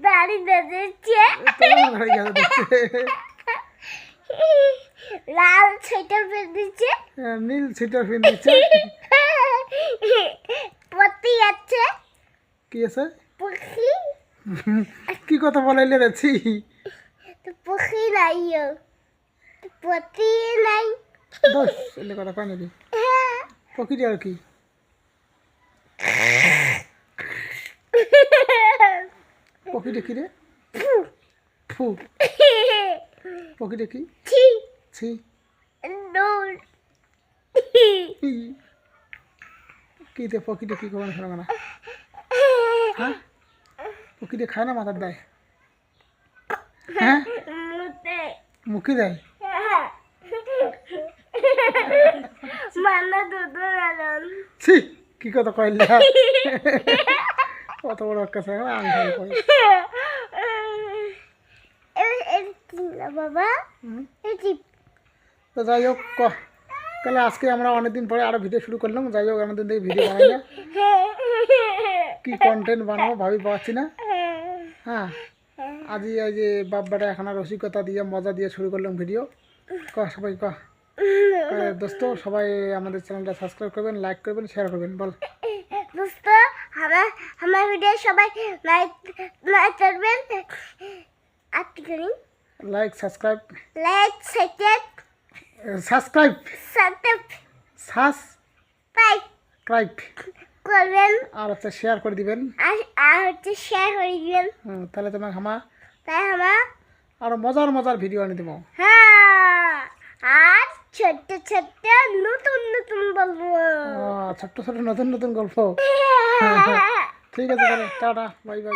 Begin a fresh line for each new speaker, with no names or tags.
দাড়ি বেঁধেছে, লাল সোয়েটার বেঁধেছে,
নীল সোয়েটার বেঁধেছে,
পতি আছে,
কি আছে,
পক্ষী
কি কথা বলাইলে রেছি,
পক্ষী নাই, পতি নাই,
দোষ এলে কথা কয় নাকি, পক্ষীটি আর কি, পক্ষীটা কি রে, ফু, পক্ষীটা কি, ছি,
দৌড়,
কি দে পক্ষীটা কি করবেন শোনা না, হ্যাঁ পক্ষীটা খায় না মাথার দেয়, হ্যাঁ মুখে দেয়,
মানা দুধ লালন,
ছি কি কথা কইলে, কত বড় কাছে আমি করে
বাবা,
তো যাই হোক তাহলে আজকে আমরা অনেকদিন পরে আরো ভিডিও শুরু করলাম। যাই হোক অনেকদিন থেকে ভিডিও বানাই না, কি কন্টেন্ট বানাবো ভাবি পাচ্ছি না। হ্যাঁ আজই এই যে বাব্বাটা এখন আর রসিকতা দিয়ে মজা দিয়ে শুরু করলাম ভিডিও। সবাই দোস্ত সবাই আমাদের চ্যানেলটা সাবস্ক্রাইব করবেন, লাইক করবেন, শেয়ার করবেন। বল
দোস্ত আমার ভিডিও সবাই লাইক করবেন, আর কি করেন,
লাইক সাবস্ক্রাইব
সাবস্ক্রাইব করবেন,
আর হচ্ছে শেয়ার করে দিবেন,
আর হচ্ছে শেয়ার করে দিবেন।
তাহলে তোমাকে
তাই
আরো মজার মজার ভিডিও এনে দেবো।
হ্যাঁ আর ছোট্ট ছোট্ট নতুন নতুন বলবো,
ছোট্ট ছোট্ট নতুন নতুন গল্প। ঠিক আছে তাহলে টাটা, বাই বাই।